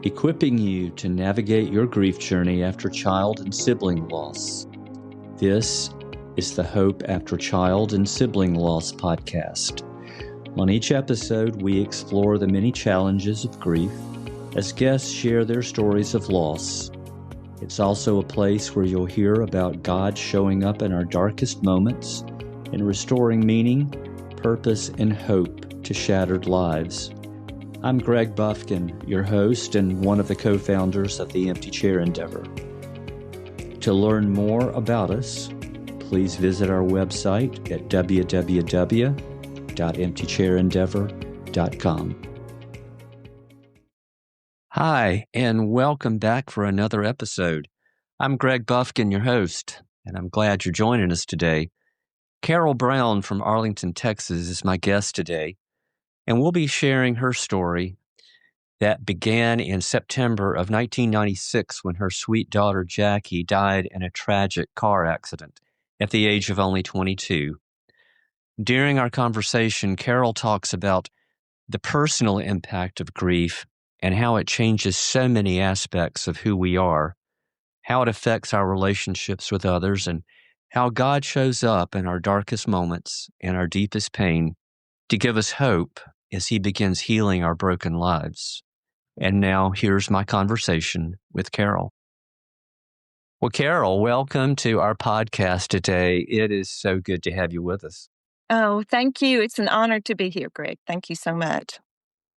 equipping you to navigate your grief journey after child and sibling loss. This is the Hope After Child and Sibling Loss podcast. On each episode, we explore the many challenges of grief as guests share their stories of loss. It's also a place where you'll hear about God showing up in our darkest moments and restoring meaning, purpose, and hope to shattered lives. I'm Greg Bufkin, your host and one of the co-founders of the Empty Chair Endeavor. To learn more about us, please visit our website at www.emptychairendeavor.com. Hi, and welcome back for another episode. I'm Greg Bufkin, your host, and I'm glad you're joining us today. Carol Brown from Arlington, Texas is my guest today, and we'll be sharing her story that began in September of 1996 when her sweet daughter Jackie died in a tragic car accident at the age of only 22. During our conversation, Carol talks about the personal impact of grief and how it changes so many aspects of who we are, how it affects our relationships with others, and how God shows up in our darkest moments and our deepest pain to give us hope as He begins healing our broken lives. And now here's my conversation with Carol. Well, Carol, welcome to our podcast today. It is so good to have you with us. Oh, thank you. It's an honor to be here, Greg. Thank you so much.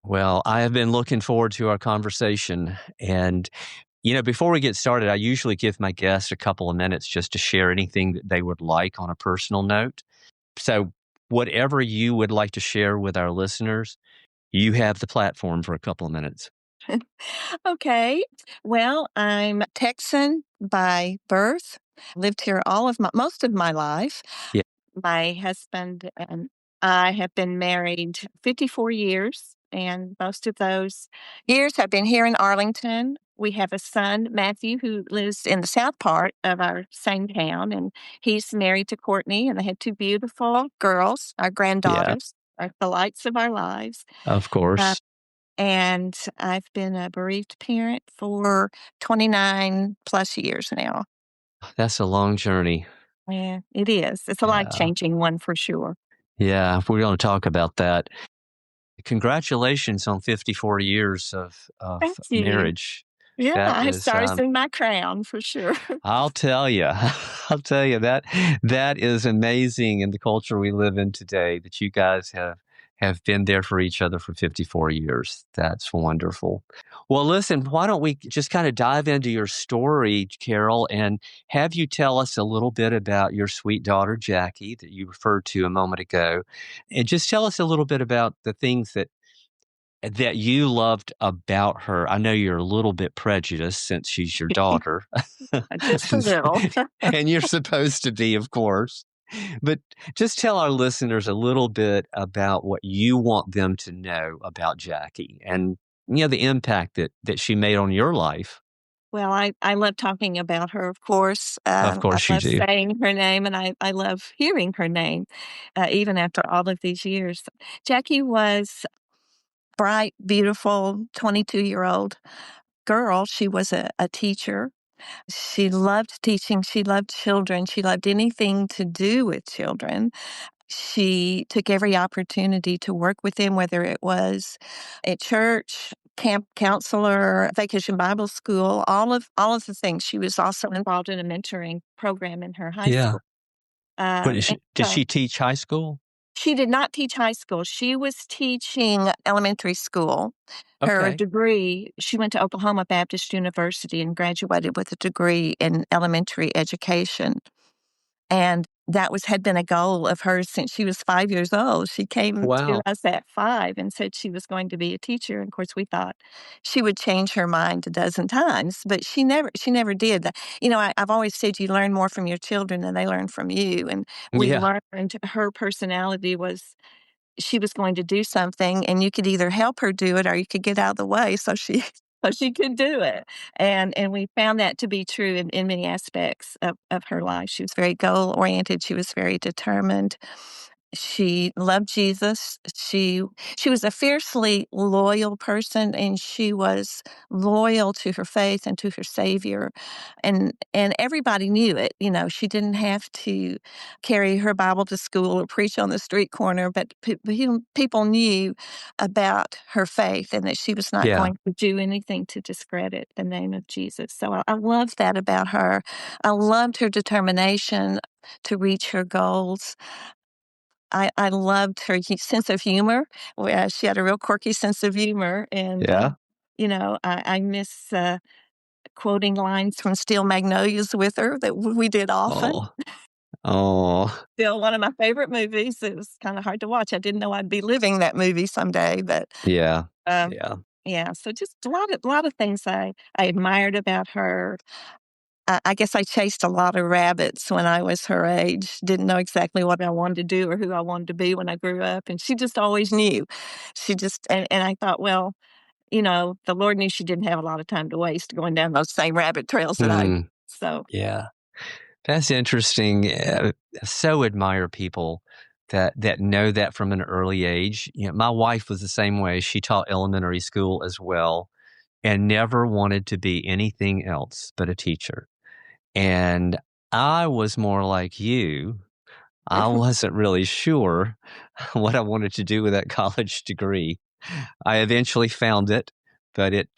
Well, I have been looking forward to our conversation. And, before we get started, I usually give my guests a couple of minutes just to share anything that they would like on a personal note. So whatever you would like to share with our listeners, you have the platform for a couple of minutes. Okay. Well, I'm Texan by birth. Lived here most of my life. Yeah. My husband and I have been married 54 years, and most of those years have been here in Arlington. We have a son, Matthew, who lives in the south part of our same town, and he's married to Courtney, and they have two beautiful girls, our granddaughters, are the lights of our lives. Of course. And I've been a bereaved parent for 29 plus years now. That's a long journey. Yeah, it is. It's a life-changing one for sure. Yeah, we're going to talk about that. Congratulations on 54 years of Thank you. marriage. Yeah, That I have is, stars in my crown for sure. I'll tell you that is amazing in the culture we live in today, that you guys have been there for each other for 54 years. That's wonderful. Well, listen, why don't we just kind of dive into your story, Carol, and have you tell us a little bit about your sweet daughter, Jackie, that you referred to a moment ago, and just tell us a little bit about the things that you loved about her. I know you're a little bit prejudiced since she's your daughter. Just a little. And you're supposed to be, of course. But just tell our listeners a little bit about what you want them to know about Jackie and, the impact that she made on your life. Well, I love talking about her, of course. Of course I you love do. saying her name, and I love hearing her name, even after all of these years. Jackie was bright, beautiful 22-year-old girl. She was a teacher. She loved teaching. She loved children. She loved anything to do with children. She took every opportunity to work with them, whether it was at church, camp counselor, vacation Bible school, all of the things. She was also involved in a mentoring program in her high school. Did she teach high school? She did not teach high school. She was teaching elementary school. Her degree, she went to Oklahoma Baptist University and graduated with a degree in elementary education. And that had been a goal of hers since she was 5 years old. She came to us at 5 and said she was going to be a teacher. And of course, we thought she would change her mind a dozen times, but she never did. I've always said you learn more from your children than they learn from you. And we learned her personality was she was going to do something, and you could either help her do it or you could get out of the way so she could do it. And we found that to be true in many aspects of her life. She was very goal-oriented. She was very determined. She loved Jesus. She was a fiercely loyal person, and she was loyal to her faith and to her Savior, and everybody knew it. You know, she didn't have to carry her Bible to school or preach on the street corner, but people knew about her faith and that she was not Yeah. going to do anything to discredit the name of Jesus. So I loved that about her. I loved her determination to reach her goals. I loved her sense of humor. She had a real quirky sense of humor, and, Yeah. I miss, quoting lines from Steel Magnolias with her that we did often. Oh. Oh. Still one of my favorite movies. It was kinda hard to watch. I didn't know I'd be living that movie someday, but, Yeah. um, Yeah. yeah, so just a lot of things I admired about her. I guess I chased a lot of rabbits when I was her age, didn't know exactly what I wanted to do or who I wanted to be when I grew up, and she just always knew. She just and I thought, well, the Lord knew she didn't have a lot of time to waste going down those same rabbit trails that I did. Hmm. So, Yeah. That's interesting. So admire people that know that from an early age. My wife was the same way. She taught elementary school as well and never wanted to be anything else but a teacher. And I was more like you. I wasn't really sure what I wanted to do with that college degree. I eventually found it, but it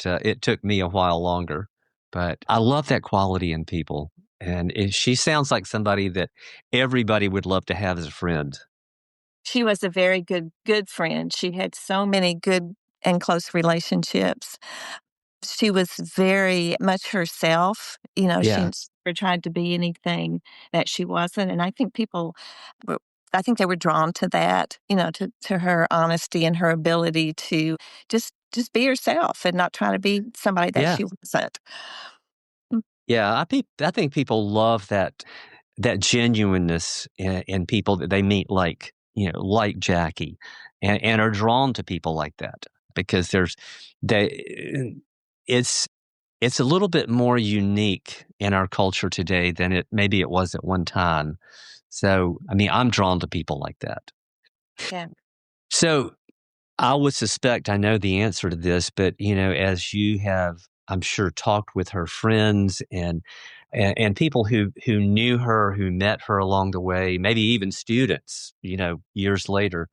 took me a while longer. But I love that quality in people, and she sounds like somebody that everybody would love to have as a friend. she was a very good friend. She had so many good and close relationships. She was very much herself. She Yeah, never tried to be anything that she wasn't, and were I think they were drawn to that, to her honesty and her ability to just be herself and not try to be somebody that yeah, she wasn't. yeah. I think people love that genuineness in people that they meet, like Jackie, and are drawn to people like that because they it's it's a little bit more unique in our culture today than it was at one time. So, I mean, I'm drawn to people like that. Yeah. So, I would suspect I know the answer to this, but as you have, I'm sure, talked with her friends and people who knew her, who met her along the way, maybe even students, years later,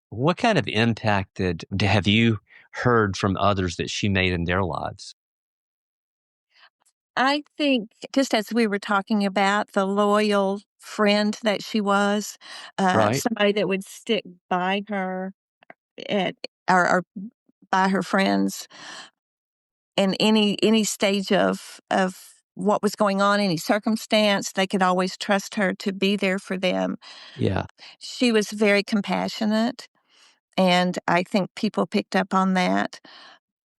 what kind of impact have you heard from others that she made in their lives? I think just as we were talking about the loyal friend that she was, Right? somebody that would stick by her at or by her friends in any stage of what was going on, any circumstance, they could always trust her to be there for them. Yeah. She was very compassionate, and I think people picked up on that.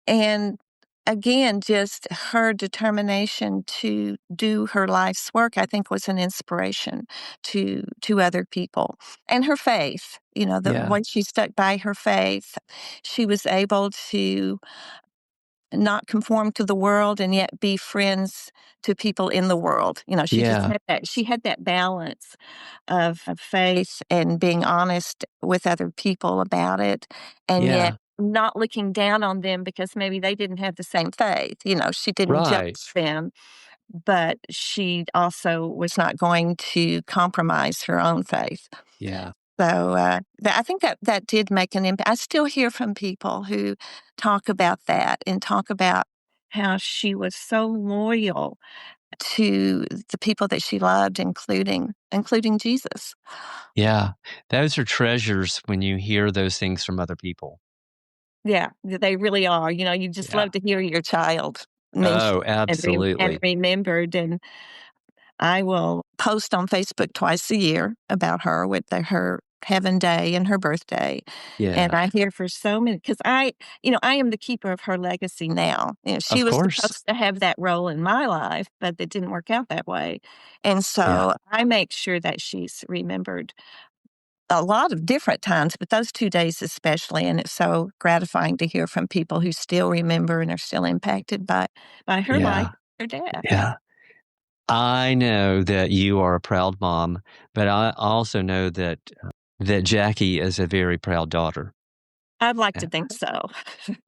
And again, just her determination to do her life's work, I think, was an inspiration to other people. And her faith, the Yeah. way she stuck by her faith, she was able to not conform to the world and yet be friends to people in the world. She just Yeah. had that balance of faith and being honest with other people about it, and yet Yeah. not looking down on them because maybe they didn't have the same faith. She didn't judge Right. them, but she also was not going to compromise her own faith. Yeah. So, I think that did make an impact. I still hear from people who talk about that and talk about how she was so loyal to the people that she loved, including Jesus. Yeah. Those are treasures when you hear those things from other people. Yeah, they really are. You just Yeah. love to hear your child mentioned Oh, and absolutely. remembered, and I will post on Facebook twice a year about her with her heaven day and her birthday. And Yeah. I hear for so many because I am the keeper of her legacy now. She Of was course. supposed to have that role in my life, but it didn't work out that way. And Yeah. so I make sure that she's remembered a lot of different times, but those 2 days especially. And it's so gratifying to hear from people who still remember and are still impacted by her life, Yeah. her death. Yeah. I know that you are a proud mom, but I also know that that Jackie is a very proud daughter. I'd like to Yeah, think so.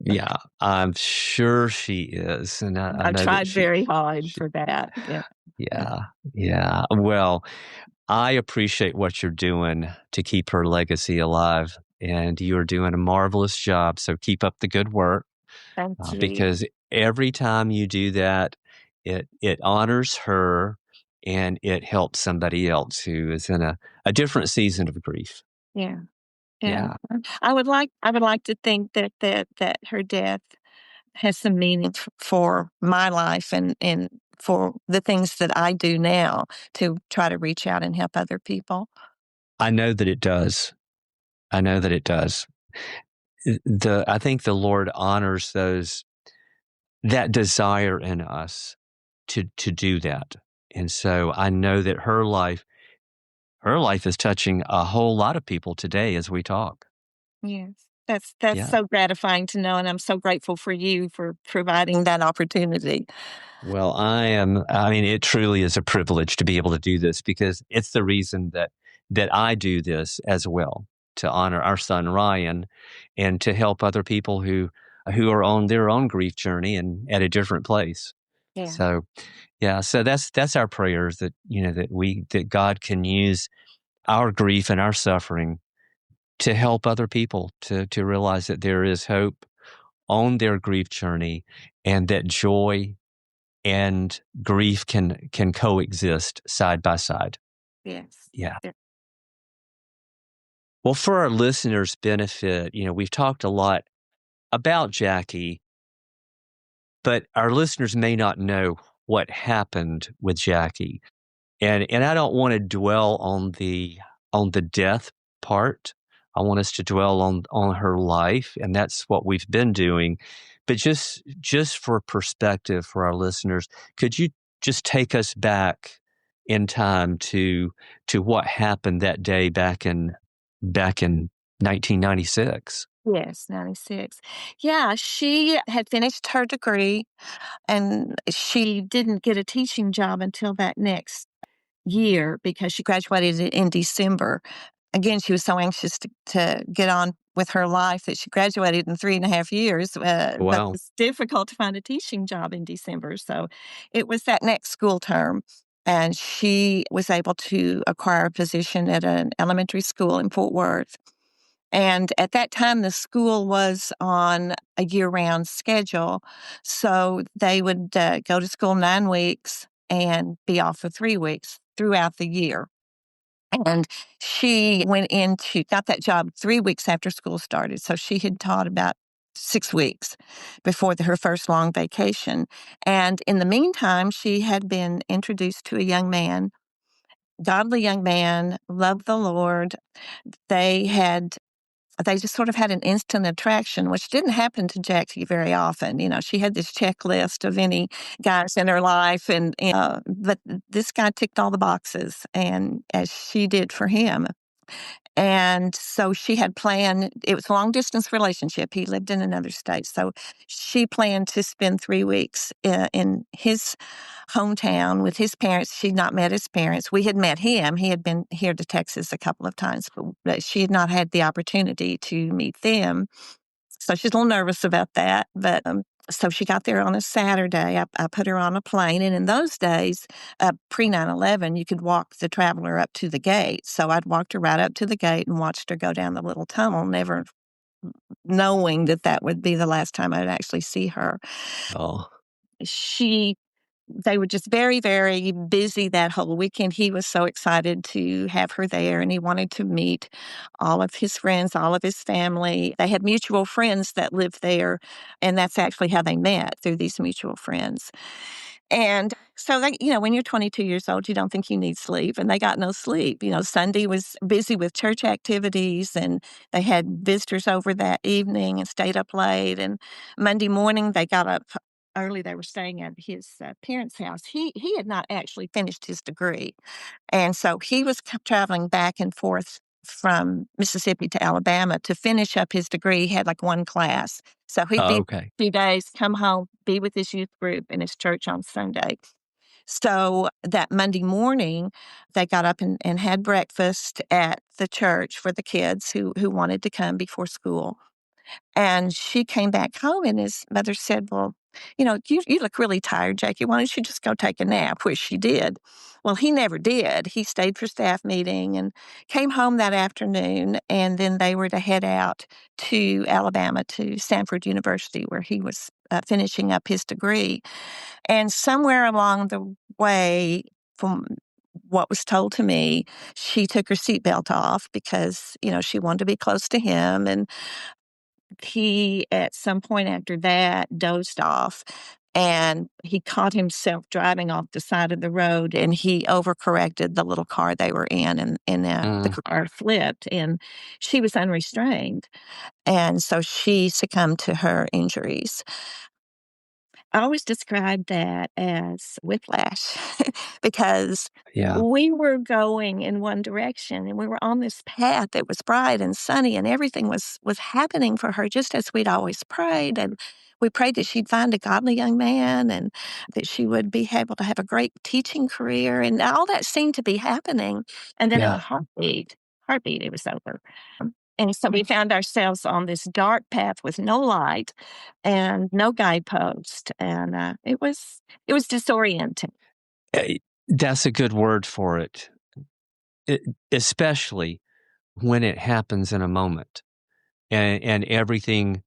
yeah, I'm sure she is, and I I've know that tried very hard she for that. Yeah. Yeah. yeah, yeah. Well, I appreciate what you're doing to keep her legacy alive, and you're doing a marvelous job, so keep up the good work, Thank you. because every time you do that, it honors her, and it helps somebody else who is in a different season of grief. Yeah. Yeah. Yeah. I would like to think that her death has some meaning for my life and for the things that I do now to try to reach out and help other people. I know that it does. I know that it does. I think the Lord honors that desire in us to do that. And so I know that her life is touching a whole lot of people today as we talk. Yes. That's Yeah. so gratifying to know, and I'm so grateful for you for providing that opportunity. Well, I mean, it truly is a privilege to be able to do this, because it's the reason that I do this as well, to honor our son Ryan and to help other people who are on their own grief journey and at a different place. Yeah. So, yeah, so that's our prayers, that that God can use our grief and our suffering to help other people to realize that there is hope on their grief journey, and that joy and grief can coexist side by side. Yes. Yeah. Yeah. Well, for our listeners' benefit, we've talked a lot about Jackie, but our listeners may not know what happened with Jackie. And I don't want to dwell on the death part. I want us to dwell on her life, and that's what we've been doing. But just for perspective for our listeners, could you just take us back in time to what happened that day back in 1996? Yes, 96. Yeah, she had finished her degree, and she didn't get a teaching job until that next year because she graduated in December. Again, she was so anxious to get on with her life that she graduated in 3.5 years, but Wow. it's difficult to find a teaching job in December. So it was that next school term. And she was able to acquire a position at an elementary school in Fort Worth. And at that time, the school was on a year round schedule. So they would go to school 9 weeks and be off for 3 weeks throughout the year. And she got that job 3 weeks after school started. So she had taught about 6 weeks before her first long vacation. And in the meantime, she had been introduced to a young man, godly young man, loved the Lord. They had they just sort of had an instant attraction, which didn't happen to Jackie very often. She had this checklist of any guys in her life, but this guy ticked all the boxes, and as she did for him. And so she had planned, it was a long distance relationship. He lived in another state. So she planned to spend 3 weeks in his hometown with his parents. She'd not met his parents. We had met him. He had been here to Texas a couple of times, but she had not had the opportunity to meet them. So she's a little nervous about that. But so she got there on a Saturday. I put her on a plane. And in those days, pre 9/11, you could walk the traveler up to the gate. So I'd walked her right up to the gate and watched her go down the little tunnel, never knowing that would be the last time I'd actually see her. Oh, She They were just very, very busy that whole weekend. He was so excited to have her there, and he wanted to meet all of his friends, all of his family. They had mutual friends that lived there, and that's actually how they met, through these mutual friends. And so when you're 22 years old, you don't think you need sleep, and they got no sleep. Sunday was busy with church activities, and they had visitors over that evening and stayed up late. And Monday morning, they got up early. They were staying at his parents' house. He had not actually finished his degree, and so he was traveling back and forth from Mississippi to Alabama to finish up his degree. He had like one class. So he'd be okay. 2 days, come home, be with his youth group and his church on Sunday. So that Monday morning, they got up and had breakfast at the church for the kids who wanted to come before school. And she came back home, and his mother said, "Well, you look really tired, Jackie. Why don't you just go take a nap?" Which she did. Well, he never did. He stayed for staff meeting and came home that afternoon, and then they were to head out to Alabama to Stanford University, where he was finishing up his degree. And somewhere along the way, from what was told to me, she took her seatbelt off because, she wanted to be close to him. And he, at some point after that, dozed off, and he caught himself driving off the side of the road, and he overcorrected the little car they were in, and the car flipped, and she was unrestrained. And so she succumbed to her injuries. I always describe that as whiplash because Yeah. we were going in one direction and we were on this path that was bright and sunny and everything was happening for her just as we'd always prayed. And we prayed that she'd find a godly young man and that she would be able to have a great teaching career. And all that seemed to be happening. And then at a Yeah. heartbeat, it was over. And so we found ourselves on this dark path with no light and no guidepost, and it was disorienting. That's a good word for it. It, especially when it happens in a moment and everything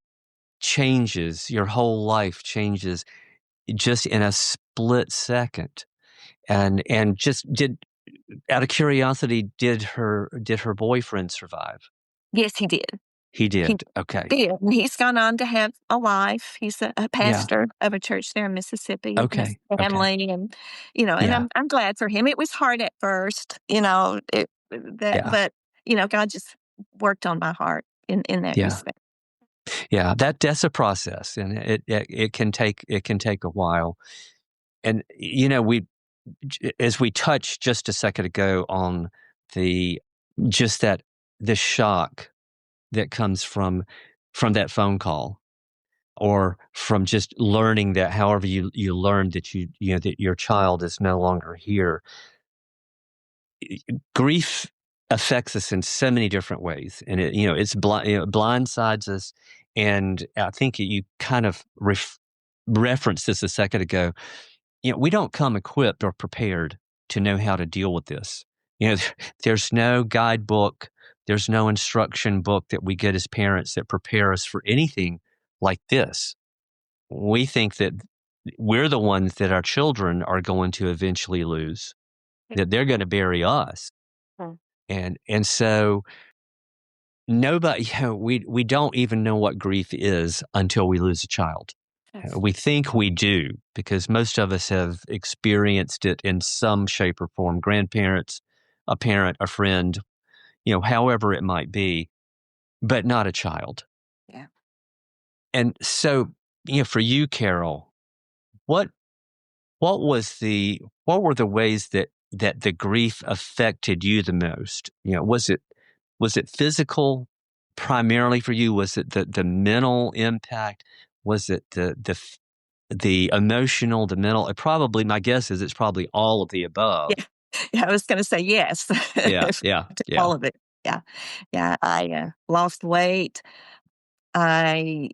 changes, your whole life changes just in a split second. And just did out of curiosity, did her boyfriend survive? Yes, he did. He He did. Okay. did, and he's gone on to have a life. He's a Yeah. pastor of a church there in Mississippi, and his Okay. Okay. family, and and Yeah. I'm glad for him. It was hard at first, Yeah. but God just worked on my heart in that Yeah. respect. Yeah. That's a process, and it can take a while. And we as we touched just a second ago on the just that the shock that comes from that phone call, or from just learning that, however you learned that that your child is no longer here. Grief affects us in so many different ways, and it blindsides us. And I think you kind of referenced this a second ago. We don't come equipped or prepared to know how to deal with this. There's no guidebook, there's no instruction book that we get as parents that prepare us for anything like this. We think that we're the ones that our children are going to eventually lose, that they're going to bury us. Mhm. And so nobody, we don't even know what grief is until we lose a child. That's We think we do because most of us have experienced it in some shape or form. Grandparents, a parent, a friend, however it might be, but not a child. yeah. And so, for you, Carol, what what were the ways that the grief affected you the most? Was it physical primarily for you? Was it the mental impact? Was it the emotional, the mental? Probably, my guess is it's probably all of the above. Yeah. Yeah, I was gonna say yes. Yeah, yeah, To yeah. all of it. Yeah. Yeah, I lost weight. I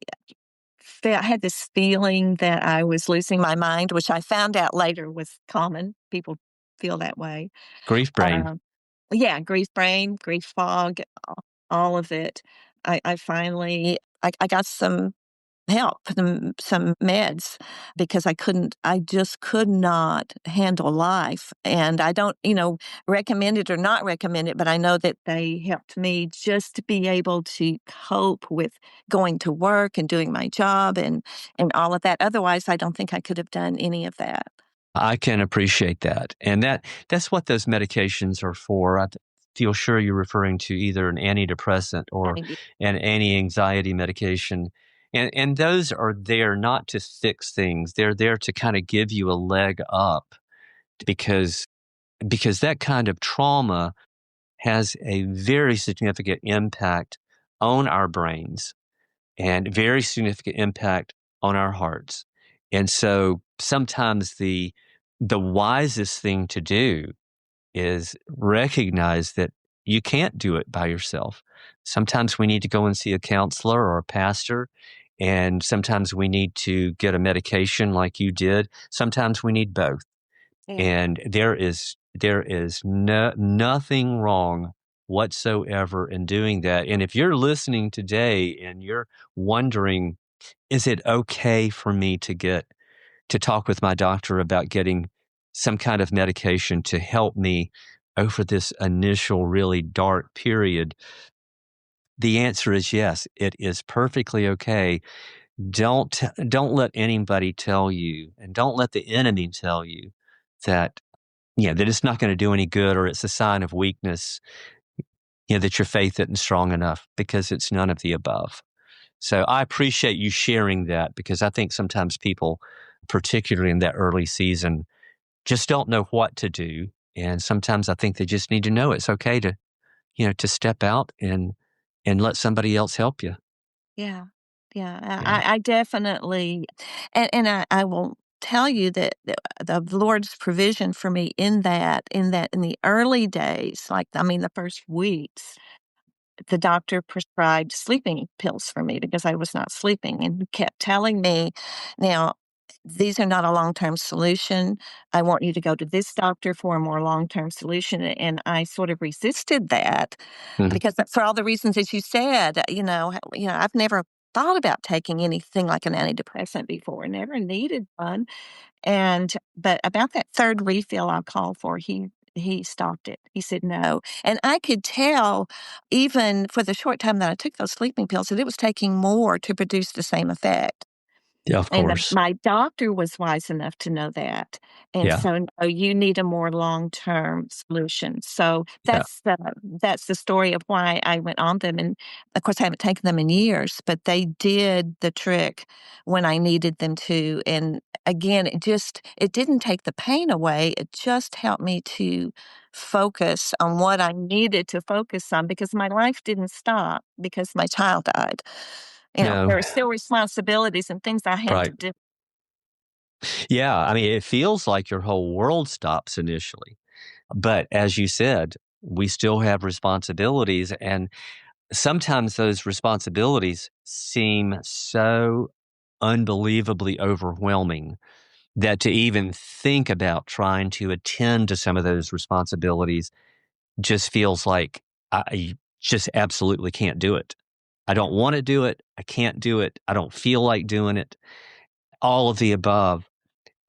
I had this feeling that I was losing my mind, which I found out later was common. People feel that way. Grief brain. Um, yeah, grief brain, grief fog, all of it. I finally I got some help, some meds because I just could not handle life. And I don't, recommend it or not recommend it, but I know that they helped me just to be able to cope with going to work and doing my job and all of that. Otherwise, I don't think I could have done any of that. I can appreciate that, and that's what those medications are for. I feel sure you're referring to either an antidepressant or And an anti-anxiety medication, and those are there not to fix things. They're there to kind of give you a leg up, because that kind of trauma has a very significant impact on our brains and very significant impact on our hearts. And so sometimes the wisest thing to do is recognize that you can't do it by yourself. Sometimes we need to go and see a counselor or a pastor, and sometimes we need to get a medication like you did. Sometimes we need both. Yeah. And there is nothing wrong whatsoever in doing that. And if you're listening today and you're wondering, is it okay for me to talk with my doctor about getting some kind of medication to help me over this initial really dark period? The answer is yes. It is perfectly okay. Don't let anybody tell you, and don't let the enemy tell you that that it's not going to do any good, or it's a sign of weakness, that your faith isn't strong enough, because it's none of the above. So I appreciate you sharing that, because I think sometimes people, particularly in that early season, just don't know what to do. And sometimes I think they just need to know it's okay to step out and let somebody else help you. Yeah. Yeah. Yeah. I definitely, and I will tell you that the Lord's provision for me in the early days, like, I mean, the first weeks, the doctor prescribed sleeping pills for me because I was not sleeping, and he kept telling me, "Now, these are not a long-term solution. I want you to go to this doctor for a more long-term solution," and I sort of resisted that Mhm. because for all the reasons that you said, I've never thought about taking anything like an antidepressant before, never needed one. But about that 3rd refill I called for, he stopped it. He said, "No." And I could tell, even for the short time that I took those sleeping pills, that it was taking more to produce the same effect. Yeah, of And course. my doctor was wise enough to know that, and Yeah. so, "No, you need a more long-term solution." So Yeah. that's the story of why I went on them, and, of course, I haven't taken them in years, but they did the trick when I needed them to, and, again, it didn't take the pain away, it just helped me to focus on what I needed to focus on, because my life didn't stop because my child died. No. There were still responsibilities and things I had to Right. do. Yeah. I mean, it feels like your whole world stops initially. But as you said, we still have responsibilities. And sometimes those responsibilities seem so unbelievably overwhelming that to even think about trying to attend to some of those responsibilities just feels like I just absolutely can't do it. I Yeah. don't want to do it. I can't do it. I don't feel like doing it. All of the above.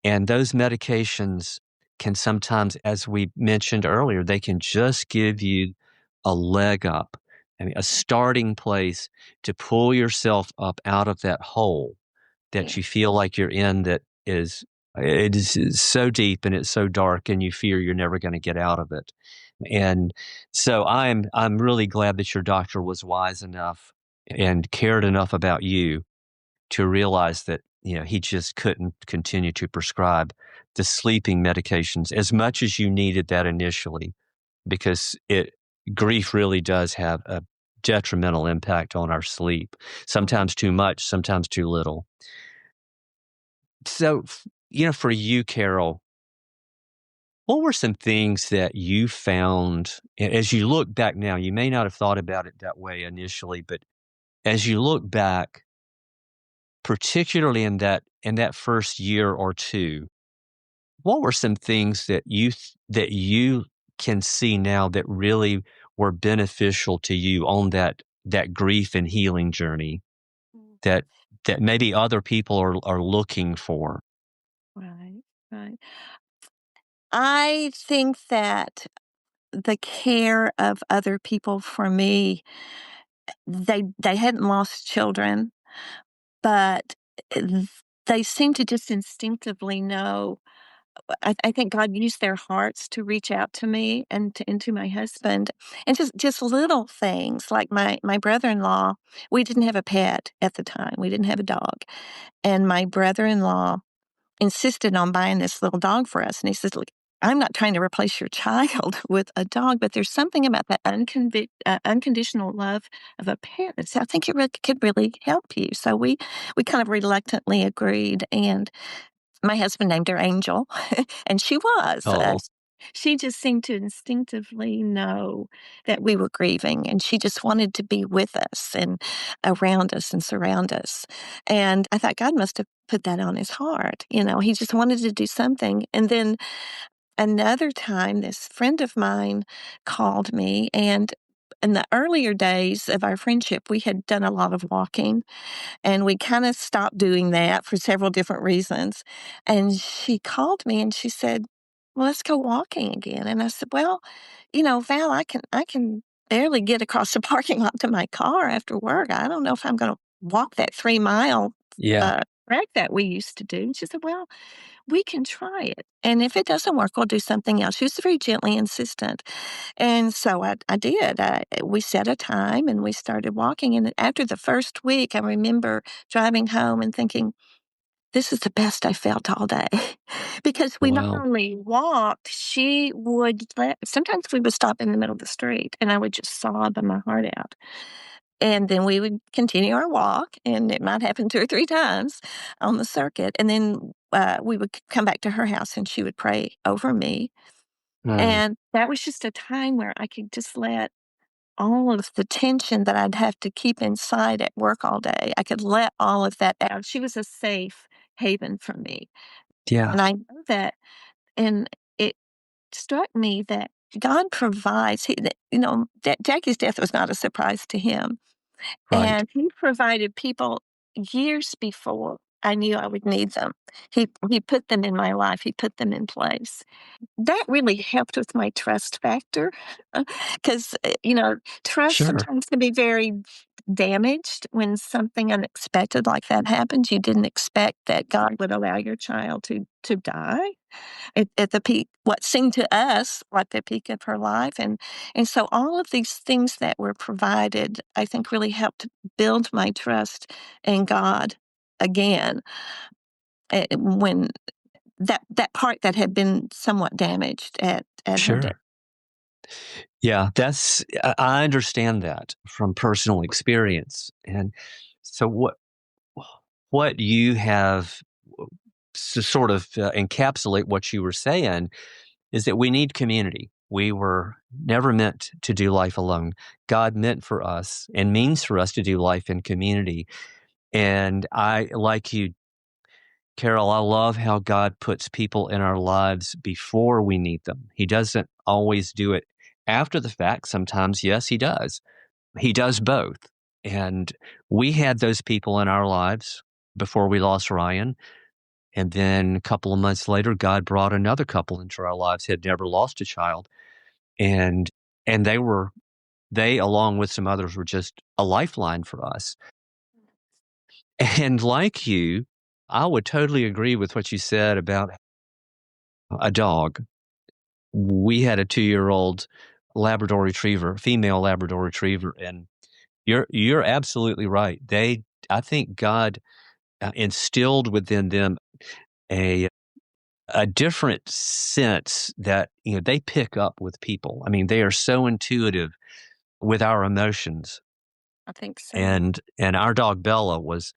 And those medications can sometimes, as we mentioned earlier, they can just give you a leg up, I mean, a starting place to pull yourself up out of that hole that Yeah. you feel like you're in, that it is so deep and it's so dark, and you fear you're never going to get out of it. And so I'm really glad that your doctor was wise enough and cared enough about you to realize that he just couldn't continue to prescribe the sleeping medications as much as you needed that initially, because it grief really does have a detrimental impact on our sleep, Mhm. sometimes too much, sometimes too little. So for you, Carol, what were some things that you found as you look back now? You may not have thought about it that way initially, but as you look back, particularly in that first year or two, what were some things that you can see now that really were beneficial to you on that grief and healing journey, Mm. that maybe other people are looking for? Right, right. I think that the care of other people for me, they hadn't lost children, but th they seem to just instinctively know. I think God used their hearts to reach out to me and to my husband, and just little things like my brother-in-law. We didn't have a pet at the time, we didn't have a dog, and my brother-in-law insisted on buying this little dog for us, and he says, "Look, I'm not trying to replace your child with a dog, but there's something about that unconditional love of a parent. So I think it really could really help you." So we kind of reluctantly agreed, and my husband named her Angel, and she was. Oh, She just seemed to instinctively know that we were grieving, and she just wanted to be with us and around us and surround us. And I thought God must have put that on his heart. He just wanted to do something. And then another time, this friend of mine called me, and in the earlier days of our friendship, we had done a lot of walking, and we kind of stopped doing that for several different reasons. And she called me and she said, "Well, let's go walking again." And I said, "Well, Val, I can barely get across the parking lot to my car after work. I don't know if I'm going to walk that 3 mile yeah. trek that we used to do." And she said, "Well, we can try it. And if it doesn't work, we'll do something else." She was very gently insistent. And so I did. We set a time and we started walking. And after the first week, I remember driving home and thinking, this is the best I felt all day. Because we not Wow. only walked, she would sometimes we would stop in the middle of the street and I would just sob my heart out. And then we would continue our walk, and it might happen 2 or 3 times on the circuit, and then, we would come back to her house, and she would pray over me, Mm, and that was just a time where I could just let all of the tension that I'd have to keep inside at work all day, I could let all of that out. She was a safe haven for me, yeah. and I know that, and it struck me that God provides. That Jackie's death was not a surprise to him. Right. And he provided people years before I knew I would need them. He put them in my life. He put them in place. That really helped with my trust factor, because trust Sure. sometimes can be very damaged when something unexpected like that happens. You didn't expect that God would allow your child to die at the peak, what seemed to us like the peak of her life. And so all of these things that were provided, I think really helped build my trust in God again, when that part that had been somewhat damaged at her death. Sure. Yeah, I understand that from personal experience. And so what you have to sort of encapsulate what you were saying is that we need community. We were never meant to do life alone. God meant for us and means for us to do life in community. And I, like you, Carol, I love how God puts people in our lives before we need them. He doesn't always do it after the fact. Sometimes, yes, he does. He does both. And we had those people in our lives before we lost Ryan. And then a couple of months later, God brought another couple into our lives who had never lost a child. And and they, along with some others, were just a lifeline for us. And like you, I would totally agree with what you said about a dog. We had a 2-year-old Labrador Retriever, female Labrador Retriever, and you're absolutely right. I think God instilled within them a a different sense that they pick up with people. I mean, they are so intuitive with our emotions. I think so. And our dog Bella was,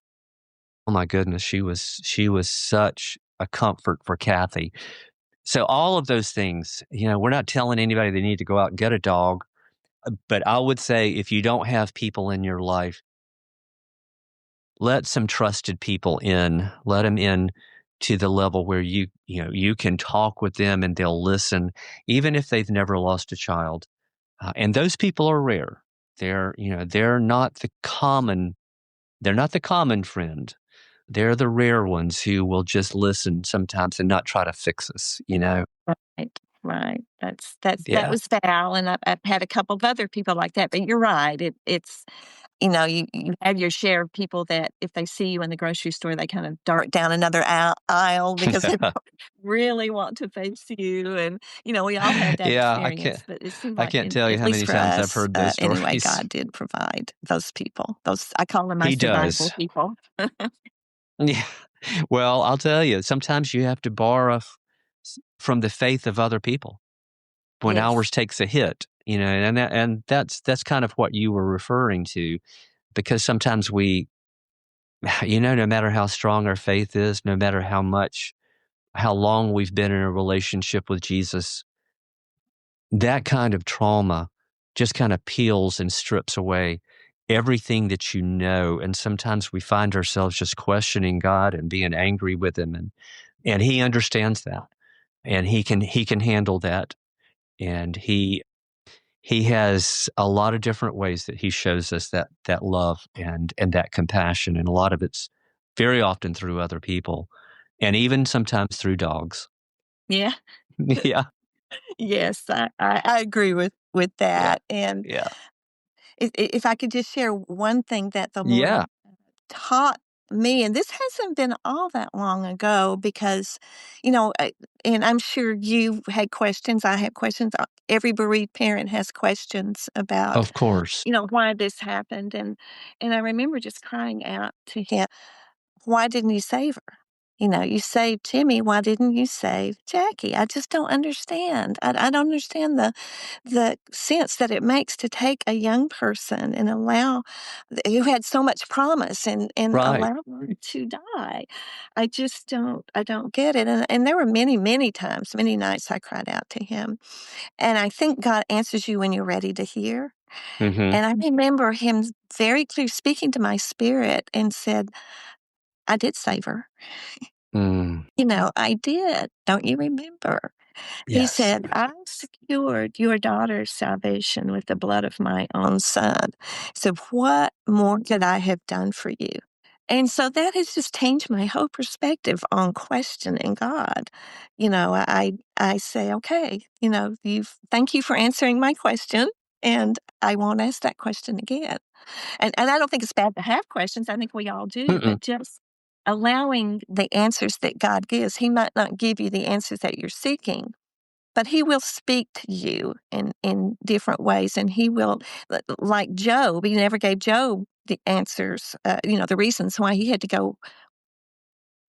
oh my goodness, she was such a comfort for Kathy. So all of those things, we're not telling anybody they need to go out and get a dog, but I would say if you don't have people in your life, let some trusted people in. Let them in to the level where you can talk with them and they'll listen, even if they've never lost a child. And those people are rare. They're not the common. They're not the common friend. They're the rare ones who will just listen sometimes and not try to fix us. Right, right. That Yeah. was Val, and I've had a couple of other people like that. But you're right. It's you have your share of people that if they see you in the grocery store, they kind of dart down another aisle because they don't really want to face you. And we all have that Yeah, experience. But it seemed I like, can't tell you at how least many for times I've us, heard those anyway, stories. God did provide those people. Those I call them my He survival does. people. Yeah. Well, I'll tell you, sometimes you have to borrow from the faith of other people when ours Yes, takes a hit, and that's kind of what you were referring to, because sometimes we, no matter how strong our faith is, no matter how much how long we've been in a relationship with Jesus, that kind of trauma just kind of peels and strips away everything that you know. And sometimes we find ourselves just questioning God and being angry with him. And he understands that. And he can handle that. And he has a lot of different ways that he shows us that love and that compassion. And a lot of it's very often through other people, and even sometimes through dogs. Yeah. Yeah. Yes, I agree with Yeah. that. And Yeah. if I could just share one thing that the Lord Yeah. taught me, and this hasn't been all that long ago because, and I'm sure you had questions. I have questions. Every bereaved parent has questions about, Of course. why this happened. And I remember just crying out to him, why didn't you save her? You saved Timmy. Why didn't you save Jackie? I just don't understand. I don't understand the sense that it makes to take a young person and allow who had so much promise and Right. allow them to die. I don't get it. And there were many, many times, many nights I cried out to him. And I think God answers you when you're ready to hear. Mm-hmm. And I remember him very clear speaking to my spirit and said, I did save her. Mm. I did. Don't you remember? He Yes. said, I secured your daughter's salvation with the blood of my own son. So, what more could I have done for you? And so that has just changed my whole perspective on questioning God. I say, okay, thank you for answering my question, and I won't ask that question again. And I don't think it's bad to have questions. I think we all do, Mm-mm. but just allowing the answers that God gives. He might not give you the answers that you're seeking, but he will speak to you in different ways. And he will, like Job, he never gave Job the answers, the reasons why he had to go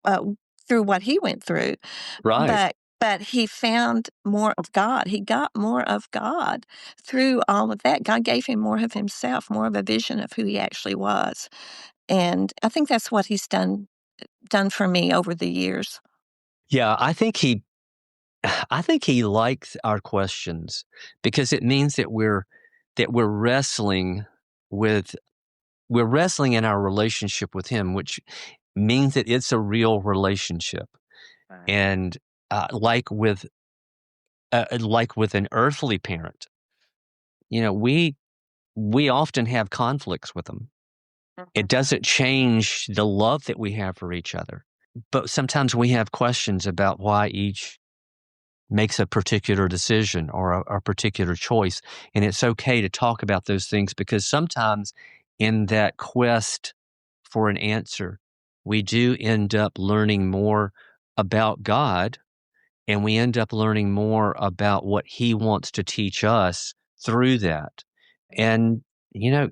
uh, through what he went through. Right. But he found more of God. He got more of God through all of that. God gave him more of himself, more of a vision of who he actually was. And I think that's what he's done for me over the years. Yeah. I think he likes our questions because it means that we're wrestling with we're wrestling in our relationship with him, which means that it's a real relationship. Right. And like with an earthly parent, we often have conflicts with them. It Mhm. doesn't change the love that we have for each other. But sometimes we have questions about why each makes a particular decision or a particular choice. And it's okay to talk about those things because sometimes in that quest for an answer, we do end up learning more about God, and we end up learning more about what he wants to teach us through that. And, you know,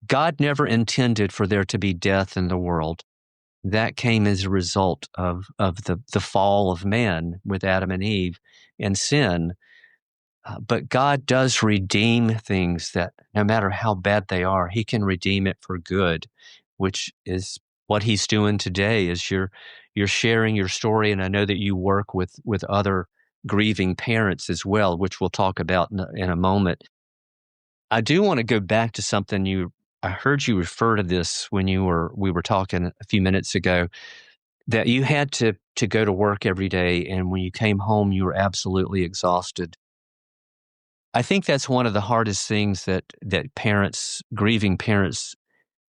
God never intended for there to be death in the world. That came as a result of the fall of man with Adam and Eve and sin. But God does redeem things that no matter how bad they are, he can redeem it for good, which is what he's doing today is you're sharing your story. And I know that you work with other grieving parents as well, which we'll talk about in a moment. I do want to go back to something I heard you refer to this when we were talking a few minutes ago, that you had to go to work every day, and when you came home you were absolutely exhausted. I think that's one of the hardest things that grieving parents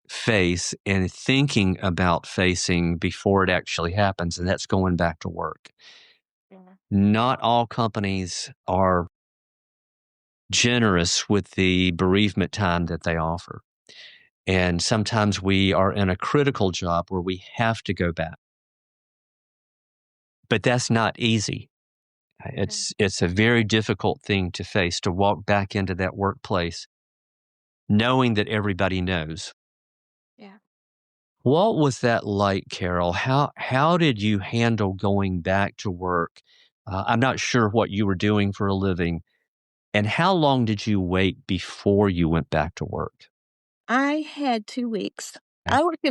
face and thinking about facing before it actually happens, and that's going back to work. Yeah. Not all companies are generous with the bereavement time that they offer. And sometimes we are in a critical job where we have to go back. But that's not easy. Mm. It's a very difficult thing to face, to walk back into that workplace knowing that everybody knows. Yeah. What was that like, Carol? How did you handle going back to work? I'm not sure what you were doing for a living, and how long did you wait before you went back to work? I had 2 weeks. Okay. I worked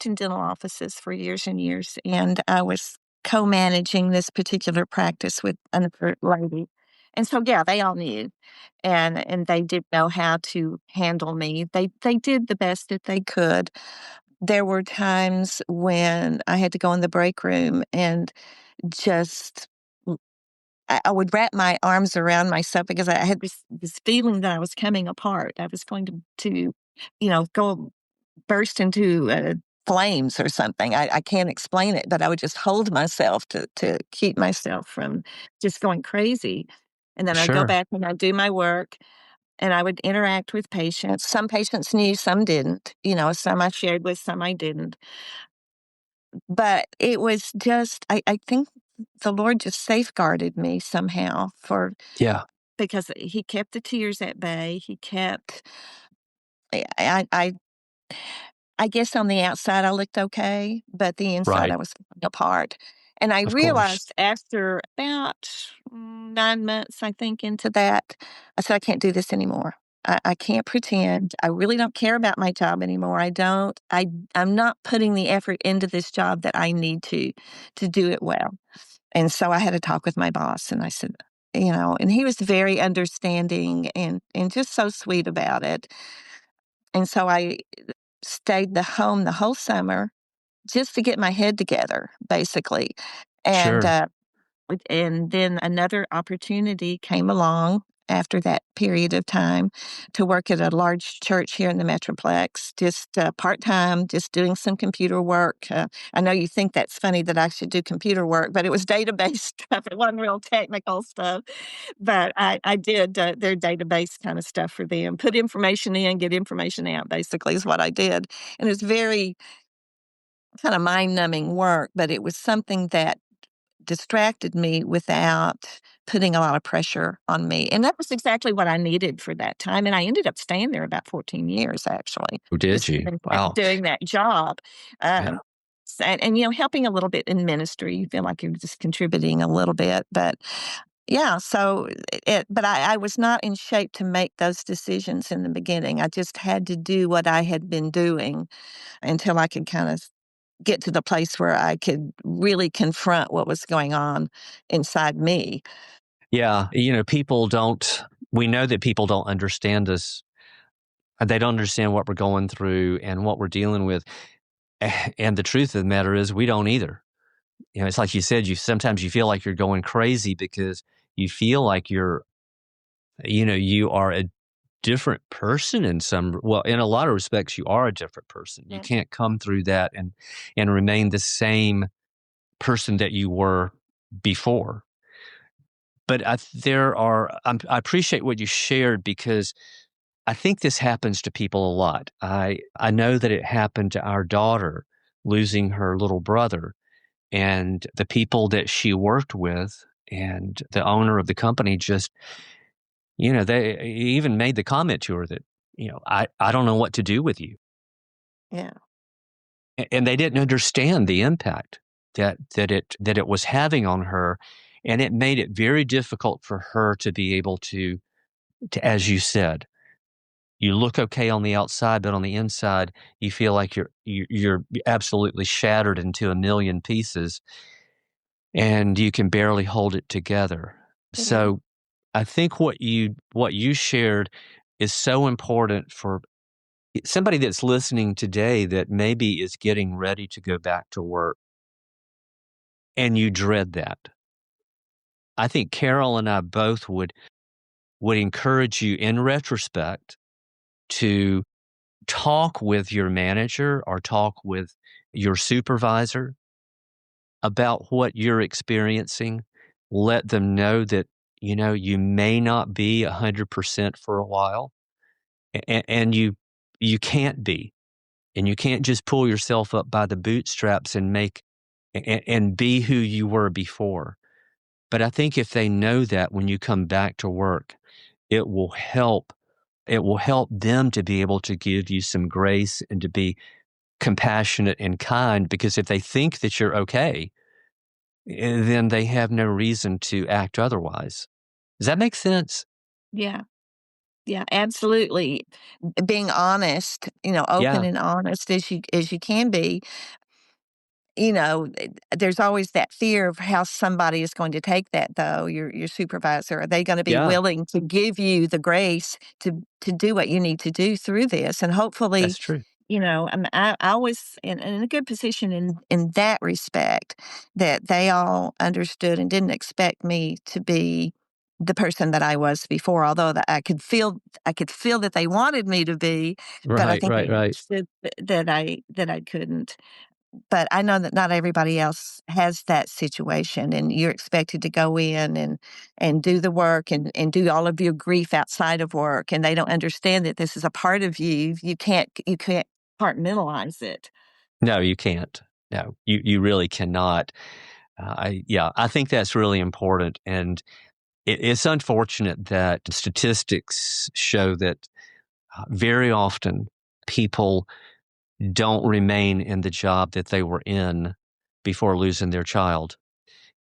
in dental offices for years and years, and I was co-managing this particular practice with another lady. And so, yeah, they all knew, and they did know how to handle me. They did the best that they could. There were times when I had to go in the break room and just I would wrap my arms around myself because I had this feeling that I was coming apart. I was going to go burst into flames or something. I can't explain it, but I would just hold myself to keep myself from just going crazy. And then I'd go Sure. back and I'd do my work and I would interact with patients. Some patients knew, some didn't. Some I shared with, some I didn't. But it was just, I think the Lord just safeguarded me somehow Yeah. because He kept the tears at bay. He kept, I I guess on the outside I looked okay, but the inside Right. I was falling apart. And I Of course. realized after about 9 months, I think, into that, I said, I can't do this anymore. I can't pretend. I really don't care about my job anymore. I don't. I'm not putting the effort into this job that I need to do it well. And so I had a talk with my boss, and I said, and he was very understanding and just so sweet about it. And so I stayed home the whole summer just to get my head together, basically. And, Sure. uh, and then another opportunity came along after that period of time to work at a large church here in the Metroplex, just part-time, just doing some computer work. I know you think that's funny that I should do computer work, but it was database stuff. It wasn't real technical stuff. But I did their database kind of stuff for them, put information in, get information out, basically, is what I did. And it's very kind of mind-numbing work, but it was something that distracted me without putting a lot of pressure on me, and that was exactly what I needed for that time, and I ended up staying there about 14 years, actually, Oh, did just you? Wow. doing that job, Yeah. and helping a little bit in ministry. You feel like you're just contributing a little bit, but yeah, so but I was not in shape to make those decisions in the beginning. I just had to do what I had been doing until I could kind of get to the place where I could really confront what was going on inside me. Yeah. We know that people don't understand us. They don't understand what we're going through and what we're dealing with. And the truth of the matter is, we don't either. It's like you said, sometimes you feel like you're going crazy because you feel like you are a different person in a lot of respects, you are a different person. You Yeah. can't come through that and remain the same person that you were before. But I appreciate what you shared because I think this happens to people a lot. I know that it happened to our daughter losing her little brother, and the people that she worked with and the owner of the company just, they even made the comment to her that, I don't know what to do with you. Yeah. And they didn't understand the impact that it was having on her, and it made it very difficult for her to be able to, as you said, you look okay on the outside, but on the inside, you feel like you're absolutely shattered into a million pieces, and you can barely hold it together. Yeah. So, I think what you shared is so important for somebody that's listening today that maybe is getting ready to go back to work, and you dread that. I think Carol and I both would encourage you in retrospect to talk with your manager or talk with your supervisor about what you're experiencing. Let them know that, you may not be 100% for a while, and you can't be. And you can't just pull yourself up by the bootstraps and and be who you were before. But I think if they know that when you come back to work, it will help. It will help them to be able to give you some grace and to be compassionate and kind, because if they think that you're okay, then they have no reason to act otherwise. Does that make sense? Yeah. Yeah, absolutely. Being honest, open Yeah. and honest as you can be. there's always that fear of how somebody is going to take that, though, your supervisor. Are they going to be Yeah, willing to give you the grace to do what you need to do through this? And hopefully, that's true. I was in a good position in that respect, that they all understood and didn't expect me to be the person that I was before, although that I could feel that they wanted me to be, but I Right, think right, they right. understood that I couldn't. But I know that not everybody else has that situation, and you're expected to go in and do the work and do all of your grief outside of work, and they don't understand that this is a part of you. You can't compartmentalize it. No, you can't. No, you really cannot. I think that's really important, and it's unfortunate that statistics show that very often people don't remain in the job that they were in before losing their child.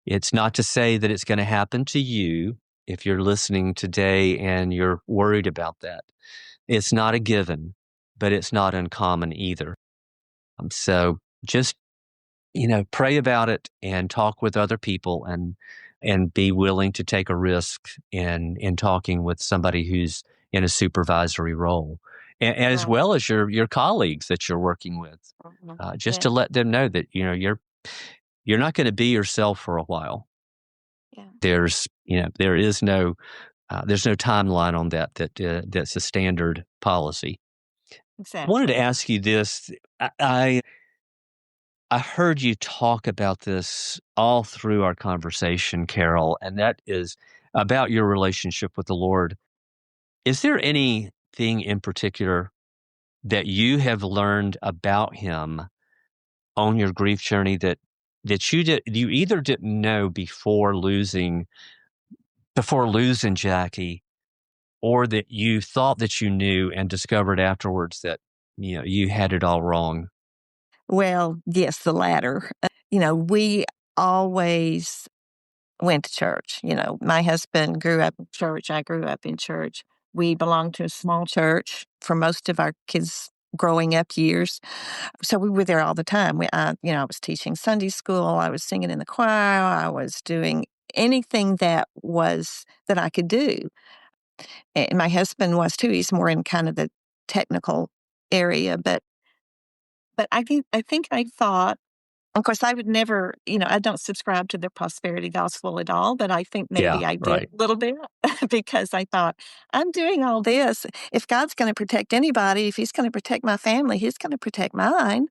It's not to say that it's going to happen to you if you're listening today and you're worried about that. It's not a given, but it's not uncommon either. So just pray about it and talk with other people and be willing to take a risk in talking with somebody who's in a supervisory role, as Right. well as your colleagues that you're working with, Mhm. just Yeah. to let them know that you're not going to be yourself for a while. Yeah. There's no timeline on that's a standard policy. I wanted to Exactly. ask you this. I heard you talk about this all through our conversation, Carol, and that is about your relationship with the Lord. Is there anything in particular that you have learned about Him on your grief journey that you either didn't know before losing Jackie, or that you thought that you knew and discovered afterwards that you had it all wrong? Well, yes, the latter. We always went to church. My husband grew up in church. I grew up in church. We belonged to a small church for most of our kids' growing up years. So we were there all the time. I was teaching Sunday school. I was singing in the choir. I was doing anything that I could do. And my husband was too. He's more in kind of the technical area, but I think I thought, of course, I would never, I don't subscribe to the prosperity gospel at all, but I think Yeah, maybe I did right. a little bit because I thought, I'm doing all this. If God's going to protect anybody, if He's going to protect my family, He's going to protect mine.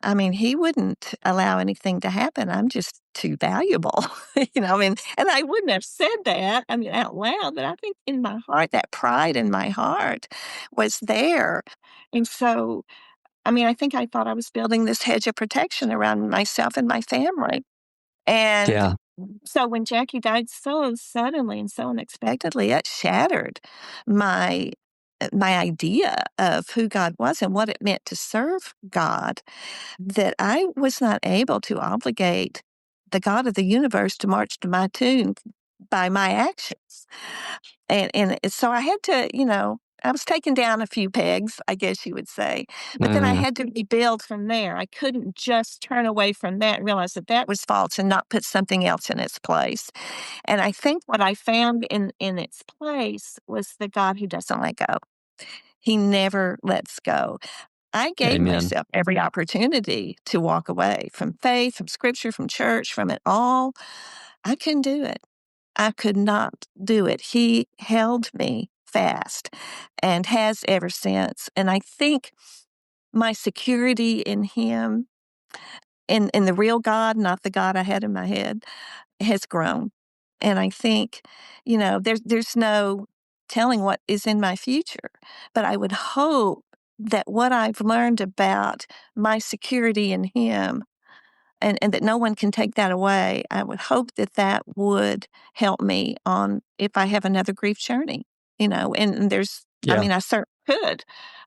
I mean, He wouldn't allow anything to happen. I'm just too valuable. And I wouldn't have said that, out loud, but I think in my heart, that pride in my heart was there. And so, I think I thought I was building this hedge of protection around myself and my family. And Yeah, so when Jackie died so suddenly and so unexpectedly, it shattered my my idea of who God was and what it meant to serve God, that I was not able to obligate the God of the universe to march to my tune by my actions. And so I had to, I was taken down a few pegs, I guess you would say, but then I mhm, had to rebuild from there. I couldn't just turn away from that and realize that that was false and not put something else in its place. And I think what I found in its place was the God who doesn't let go. He never lets go. I gave amen. myself every opportunity to walk away from faith, from scripture, from church, from it all. I couldn't do it. I could not do it. He held me fast and has ever since. And I think my security in him, in the real God, not the God I had in my head, has grown. And I think, there's no telling what is in my future. But I would hope that what I've learned about my security in him, and that no one can take that away, I would hope that that would help me on if I have another grief journey, and Yeah, I certainly could.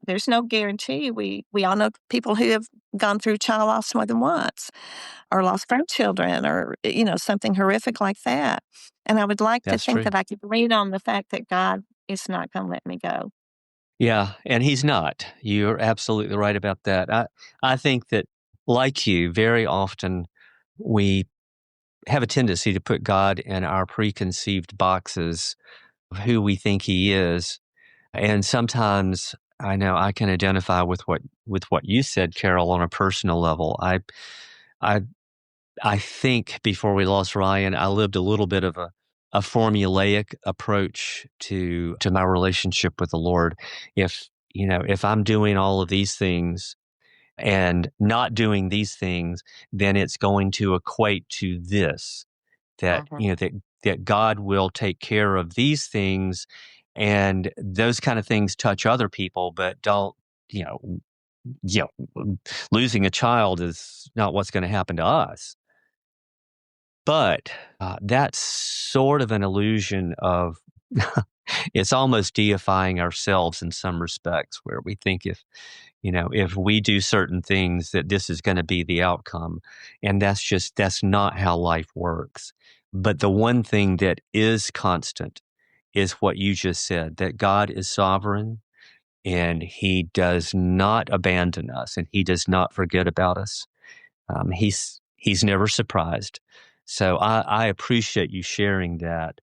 There's no guarantee. We all know people who have gone through child loss more than once or lost grandchildren or, something horrific like that. And I would like to that's think true. that I could lean on the fact that God is not going to let me go. Yeah, and he's not. You're absolutely right about that. I think that like you, very often we have a tendency to put God in our preconceived boxes of who we think He is. And sometimes I know I can identify with what you said, Carol, on a personal level. I I think before we lost Ryan, I lived a little bit of a formulaic approach to my relationship with the Lord. If I'm doing all of these things and not doing these things, then it's going to equate to this, that, Mhm. you know, that God will take care of these things, and those kind of things touch other people, but don't, you know, you losing a child is not what's going to happen to us. But that's sort of an illusion of it's almost deifying ourselves in some respects, where we think if we do certain things that this is going to be the outcome. And that's not how life works. But the one thing that is constant is what you just said, that God is sovereign and He does not abandon us and He does not forget about us. He's never surprised. So I appreciate you sharing that.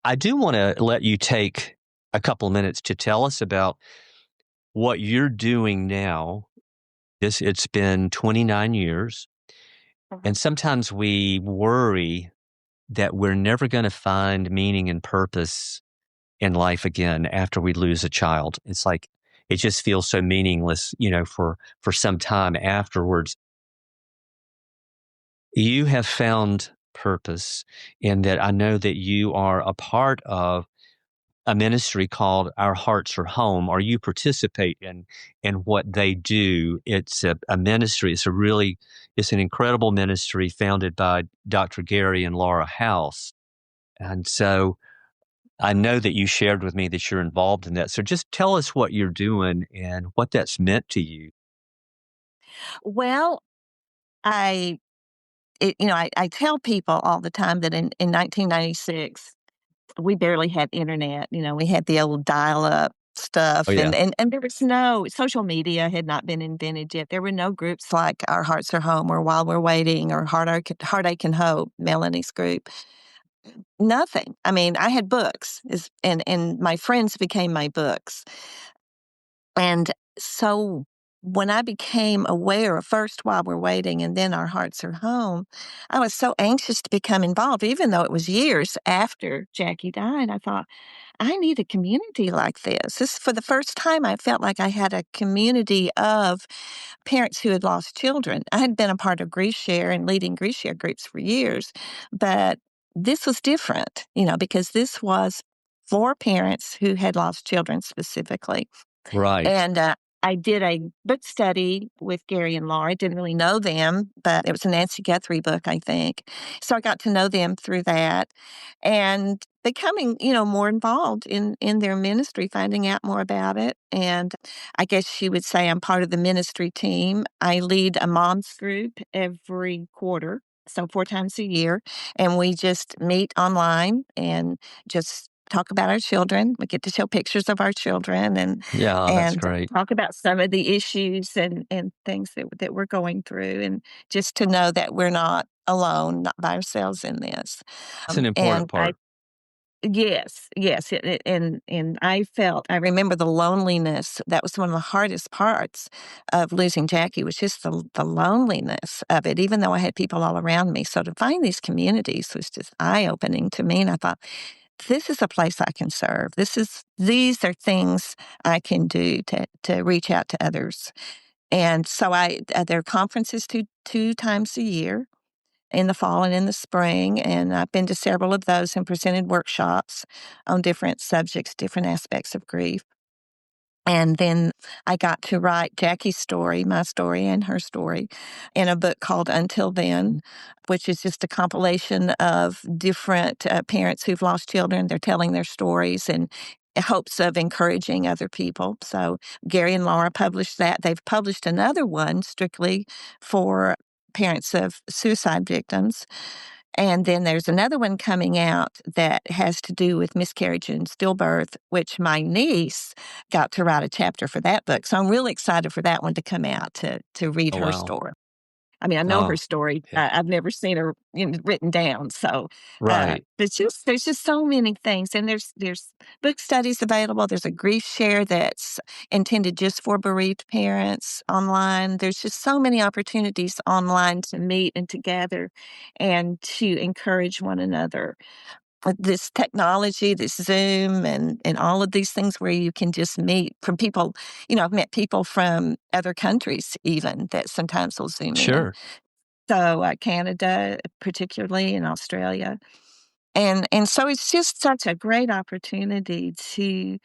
I do want to let you take a couple of minutes to tell us about what you're doing now. It's been 29 years, and sometimes we worry that we're never going to find meaning and purpose in life again after we lose a child. It's like it just feels so meaningless, for some time afterwards. You have found purpose in that. I know that you are a part of a ministry called Our Hearts Are Home, or you participate in what they do. It's a ministry. It's an incredible ministry founded by Dr. Gary and Laura House. And so I know that you shared with me that you're involved in that. So just tell us what you're doing and what that's meant to you. Well, I I tell people all the time that in 1996, we barely had internet. We had the old dial-up Oh, stuff, yeah. and there was no social media had not been invented yet. There were no groups like Our Hearts Are Home or While We're Waiting or Heartache and Hope, Melanie's group. Nothing. I mean, I had books, and my friends became my books. And so when I became aware of first While We're Waiting and then Our Hearts Are Home, I was so anxious to become involved, even though it was years after Jackie died. I thought, I need a community like this. For the first time, I felt like I had a community of parents who had lost children. I had been a part of Grief Share and leading Grief Share groups for years, but this was different, because this was for parents who had lost children specifically. Right. And, I did a book study with Gary and Laura. I didn't really know them, but it was a Nancy Guthrie book, I think. So I got to know them through that and becoming, more involved in their ministry, finding out more about it. And I guess you would say I'm part of the ministry team. I lead a moms group every quarter, so 4 times a year, and we just meet online and just talk about our children. We get to show pictures of our children and Yeah, that's and great. talk about some of the issues and things that we're going through, and just to know that we're not alone, not by ourselves in this. It's an important And I part. Yes, yes, and I remember the loneliness. That was one of the hardest parts of losing Jackie, was just the loneliness of it, even though I had people all around me. So to find these communities was just eye-opening to me, and I thought, "This is a place I can serve. These are things I can do to reach out to others." And so there are conferences 2 times a year, in the fall and in the spring, and I've been to several of those and presented workshops on different subjects, different aspects of grief. And then I got to write Jackie's story, my story and her story, in a book called Until Then, which is just a compilation of different parents who've lost children. They're telling their stories and in hopes of encouraging other people. So Gary and Laura published that. They've published another one strictly for parents of suicide victims. And then there's another one coming out that has to do with miscarriage and stillbirth, which my niece got to write a chapter for that book. So I'm really excited for that one to come out to read Oh, her wow. story. I mean, I know her Oh, story. yeah. I've never seen her written down. So, Right. there's just so many things, and there's book studies available. There's a grief share that's intended just for bereaved parents online. There's just so many opportunities online to meet and to gather, and to encourage one another. This technology, this Zoom, and all of these things where you can just meet from people. I've met people from other countries even that sometimes will Zoom in. Sure. So, Canada, particularly, and Australia. And so it's just such a great opportunity to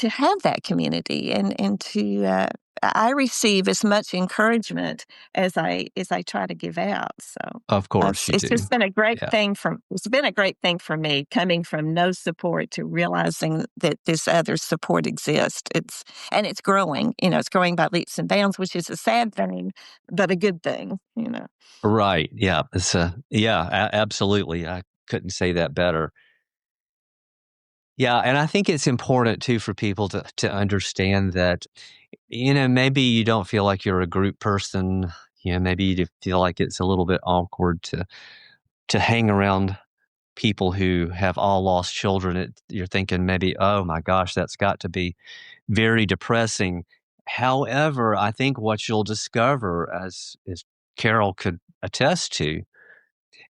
have that community and to, I receive as much encouragement as I try to give out. So, Of course you it's do. just been a great Yeah. thing it's been a great thing for me coming from no support to realizing that this other support exists. It's growing, it's growing by leaps and bounds, which is a sad thing, but a good thing. Right. Yeah. Absolutely. I couldn't say that better. Yeah, and I think it's important too for people to understand that, maybe you don't feel like you're a group person. Maybe you feel like it's a little bit awkward to hang around people who have all lost children. You're thinking maybe, oh my gosh, that's got to be very depressing. However, I think what you'll discover, as Carol could attest to,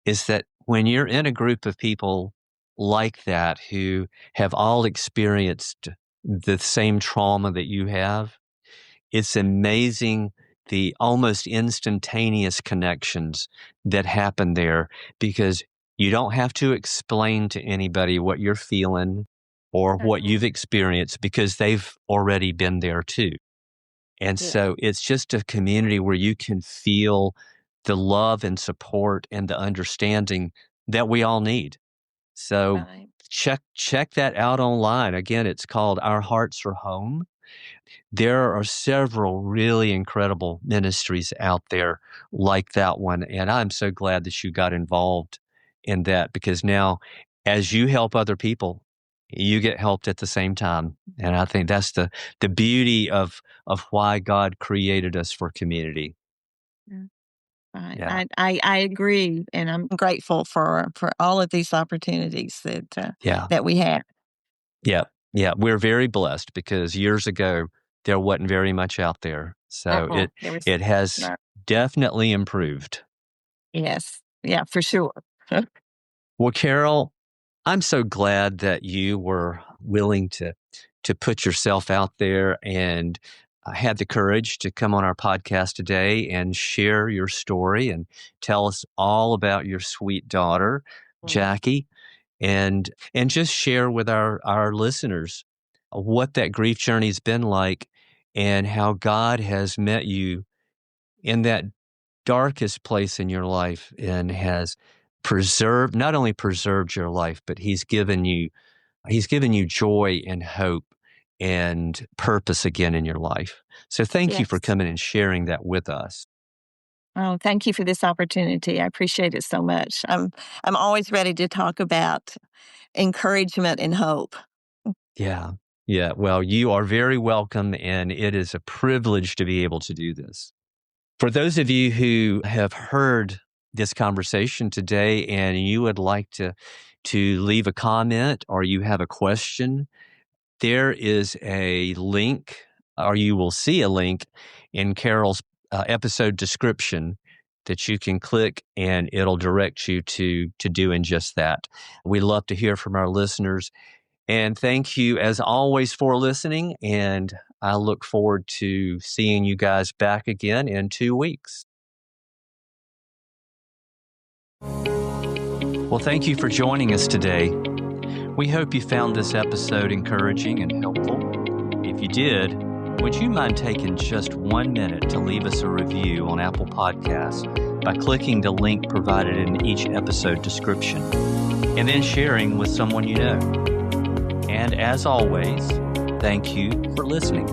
is that when you're in a group of people like that who have all experienced the same trauma that you have, it's amazing the almost instantaneous connections that happen there, because you don't have to explain to anybody what you're feeling or what Mhm. you've experienced, because they've already been there too. And Yeah. so it's just a community where you can feel the love and support and the understanding that we all need. So Right. check that out online. Again, it's called Our Hearts Are Home. There are several really incredible ministries out there like that one, and I'm so glad that you got involved in that, because now as you help other people, you get helped at the same time. And I think that's the beauty of why God created us for community. Yeah. Right. Yeah. I agree, and I'm grateful for all of these opportunities Yeah. that we have. Yeah. Yeah. We're very blessed because years ago there wasn't very much out there. So Uh-uh. it There was it has no. definitely improved. Yes. Yeah, for sure. Well, Carol, I'm so glad that you were willing to put yourself out there and had the courage to come on our podcast today and share your story and tell us all about your sweet daughter, Mhm. Jackie, and just share with our listeners what that grief journey's been like and how God has met you in that darkest place in your life and has not only preserved your life, but he's given you joy and hope and purpose again in your life. So thank you for Yes. coming and sharing that with us. Oh, thank you for this opportunity. I appreciate it so much. I'm always ready to talk about encouragement and hope. Yeah. Yeah. Well, you are very welcome, and it is a privilege to be able to do this. For those of you who have heard this conversation today and you would like to leave a comment or you have a question, there is a link, or you will see a link in Carol's episode description that you can click, and it'll direct you to doing just that. We love to hear from our listeners. And thank you, as always, for listening. And I look forward to seeing you guys back again in 2 weeks. Well, thank you for joining us today. We hope you found this episode encouraging and helpful. If you did, would you mind taking just 1 minute to leave us a review on Apple Podcasts by clicking the link provided in each episode description and then sharing with someone you know? And as always, thank you for listening.